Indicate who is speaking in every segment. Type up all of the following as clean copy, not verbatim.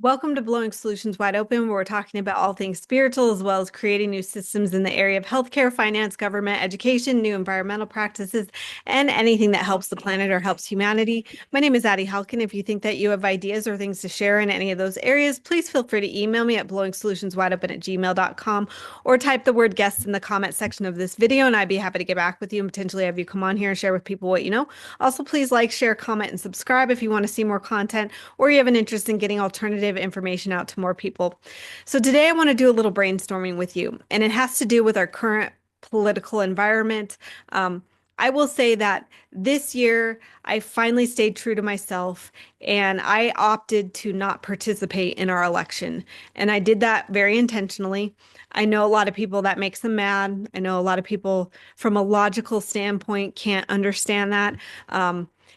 Speaker 1: Welcome to Blowing Solutions Wide Open, where we're talking about all things spiritual, as well as creating new systems in the area of healthcare, finance, government, education, new environmental practices, and anything that helps the planet or helps humanity. My name is Addie Halkin. If you think that you have ideas or things to share in any of those areas, please feel free to email me at blowingsolutionswideopen@gmail.com or type the word guest in the comment section of this video, and I'd be happy to get back with you and potentially have you come on here and share with people what you know. Also, please like, share, comment, and subscribe if you want to see more content or you have an interest in getting alternative information out to more people. So today I want to do a little brainstorming with you, and it has to do with our current political environment. I will say that this year I finally stayed true to myself and I opted to not participate in our election. And I did that very intentionally. I know a lot of people that makes them mad. I know a lot of people from a logical standpoint can't understand that.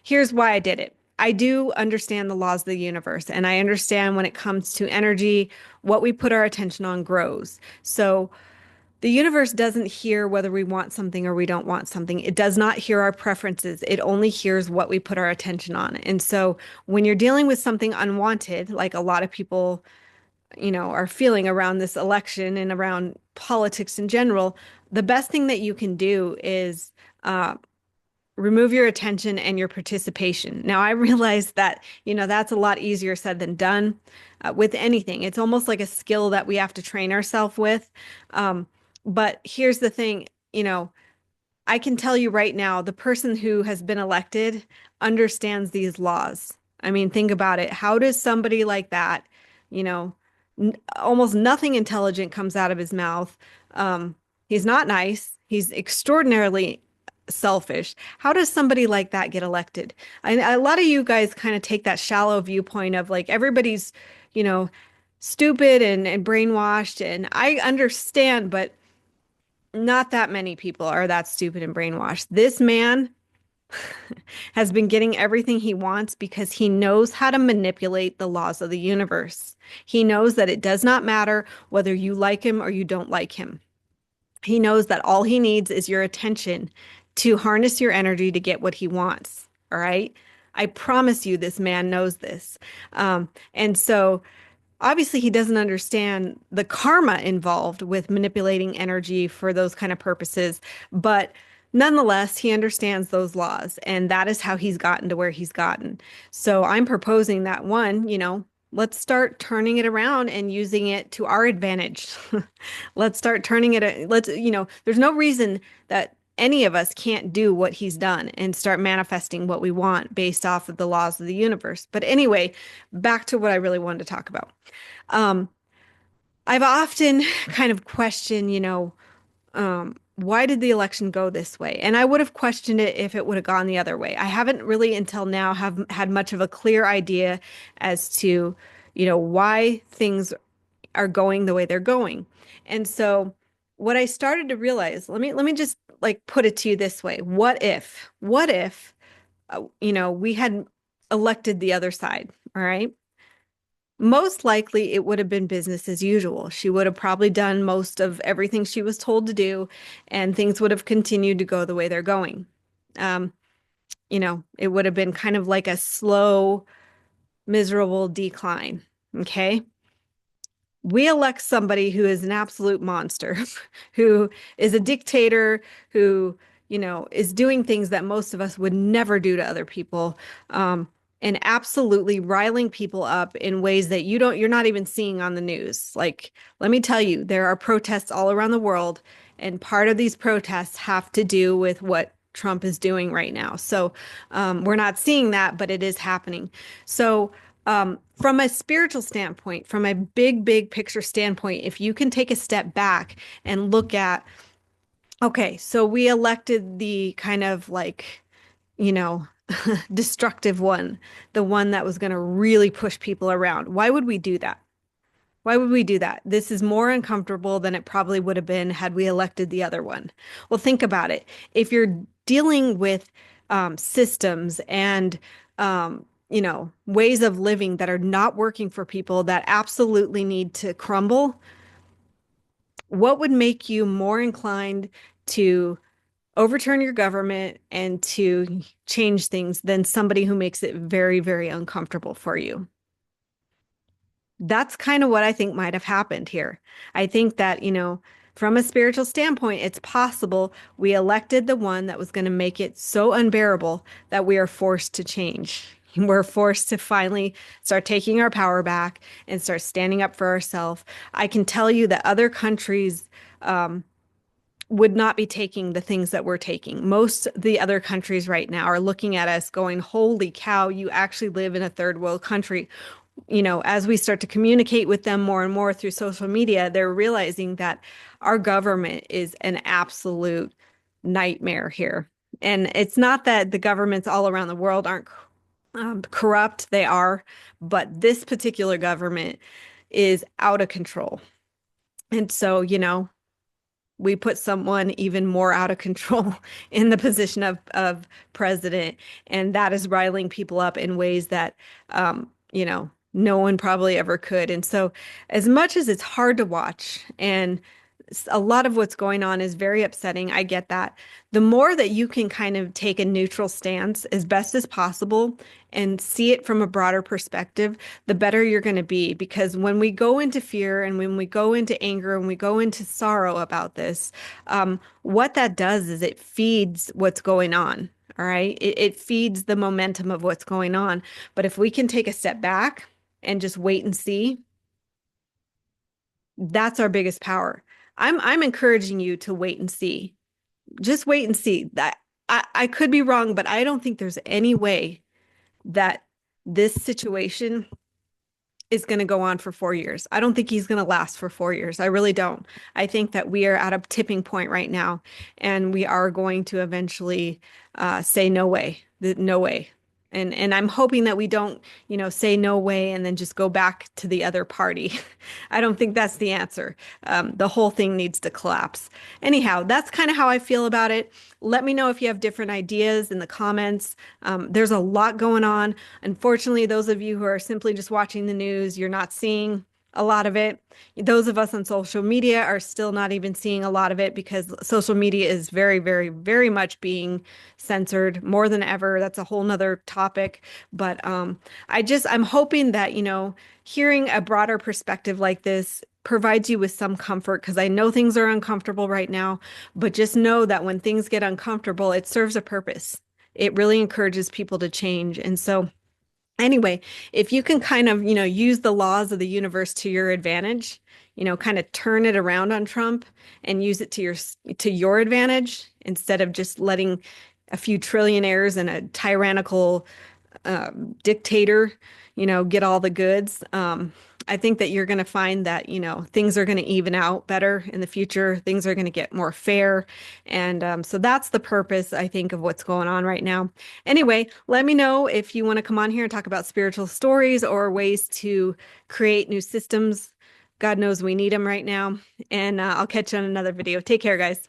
Speaker 1: Here's why I did it. I do understand the laws of the universe, and I understand when it comes to energy, what we put our attention on grows. So the universe doesn't hear whether we want something or we don't want something. It does not hear our preferences. It only hears what we put our attention on. And so when you're dealing with something unwanted, like a lot of people, are feeling around this election and around politics in general, the best thing that you can do is remove your attention and your participation. Now, I realize that, that's a lot easier said than done with anything. It's almost like a skill that we have to train ourselves with. But here's the thing, I can tell you right now, the person who has been elected understands these laws. I mean, think about it. How does somebody like that, you know, almost nothing intelligent comes out of his mouth? He's not nice. He's extraordinarily selfish. How does somebody like that get elected? A lot of you guys kind of take that shallow viewpoint of like everybody's, you know, stupid and brainwashed. And I understand, but not that many people are that stupid and brainwashed. This man has been getting everything he wants because he knows how to manipulate the laws of the universe. He knows that it does not matter whether you like him or you don't like him. He knows that all he needs is your attention to harness your energy to get what he wants. All right. I promise you, this man knows this. And so obviously he doesn't understand the karma involved with manipulating energy for those kind of purposes, but nonetheless, he understands those laws, and that is how he's gotten to where he's gotten. So I'm proposing that one, let's start turning it around and using it to our advantage. Let's start turning it, there's no reason that any of us can't do what he's done and start manifesting what we want based off of the laws of the universe. But anyway, back to what I really wanted to talk about. Um, I've often kind of questioned, why did the election go this way? And I would have questioned it if it would have gone the other way. I haven't really until now have had much of a clear idea as to, why things are going the way they're going. And so what I started to realize, let me just like put it to you this way. What if, we had elected the other side, all right? Most likely it would have been business as usual. She would have probably done most of everything she was told to do, and things would have continued to go the way they're going. Um, it would have been kind of like a slow, miserable decline. Okay. We elect somebody who is an absolute monster, who is a dictator, who, is doing things that most of us would never do to other people. And absolutely riling people up in ways that you're not even seeing on the news. Like, let me tell you, there are protests all around the world, and part of these protests have to do with what Trump is doing right now. So we're not seeing that, but it is happening. So from a spiritual standpoint, from a big picture standpoint, if you can take a step back and look at, okay, so we elected the kind of like, you know, destructive one, the one that was going to really push people around. Why would we do that? Why would we do that? This is more uncomfortable than it probably would have been had we elected the other one. Well, think about it. If you're dealing with systems and ways of living that are not working for people that absolutely need to crumble, what would make you more inclined to overturn your government and to change things than somebody who makes it very, very uncomfortable for you? that's kind of what I think might have happened here. I think that, from a spiritual standpoint, it's possible we elected the one that was going to make it so unbearable that we are forced to change. We're forced to finally start taking our power back and start standing up for ourselves. I can tell you that other countries would not be taking the things that we're taking. Most of the other countries right now are looking at us going, holy cow, you actually live in a third world country. As we start to communicate with them more and more through social media, they're realizing that our government is an absolute nightmare here. And it's not that the governments all around the world aren't corrupt, they are, but this particular government is out of control. And so, we put someone even more out of control in the position of president, and that is riling people up in ways that no one probably ever could. And so as much as it's hard to watch and a lot of what's going on is very upsetting, I get that. The more that you can kind of take a neutral stance as best as possible and see it from a broader perspective, the better you're going to be. Because when we go into fear and when we go into anger and we go into sorrow about this, what that does is it feeds what's going on. All right. It feeds the momentum of what's going on. But if we can take a step back and just wait and see, that's our biggest power. I'm encouraging you to wait and see. Just wait and see. That I could be wrong, but I don't think there's any way that this situation is going to go on for 4 years. I don't think he's going to last for 4 years. I really don't. I think that we are at a tipping point right now, and we are going to eventually say no way, no way. And I'm hoping that we don't, say no way and then just go back to the other party. I don't think that's the answer. The whole thing needs to collapse. Anyhow, that's kind of how I feel about it. Let me know if you have different ideas in the comments. There's a lot going on. Unfortunately, those of you who are simply just watching the news, you're not seeing a lot of it. Those of us on social media are still not even seeing a lot of it because social media is very, very, very much being censored more than ever. That's a whole nother topic. But I'm hoping that, hearing a broader perspective like this provides you with some comfort because I know things are uncomfortable right now, but just know that when things get uncomfortable, it serves a purpose. It really encourages people to change. And so anyway, if you can kind of, use the laws of the universe to your advantage, kind of turn it around on Trump and use it to your advantage instead of just letting a few trillionaires and a tyrannical dictator, get all the goods. I think that you're going to find that, things are going to even out better in the future. Things are going to get more fair. And so that's the purpose, I think, of what's going on right now. Anyway, let me know if you want to come on here and talk about spiritual stories or ways to create new systems. God knows we need them right now. And I'll catch you on another video. Take care, guys.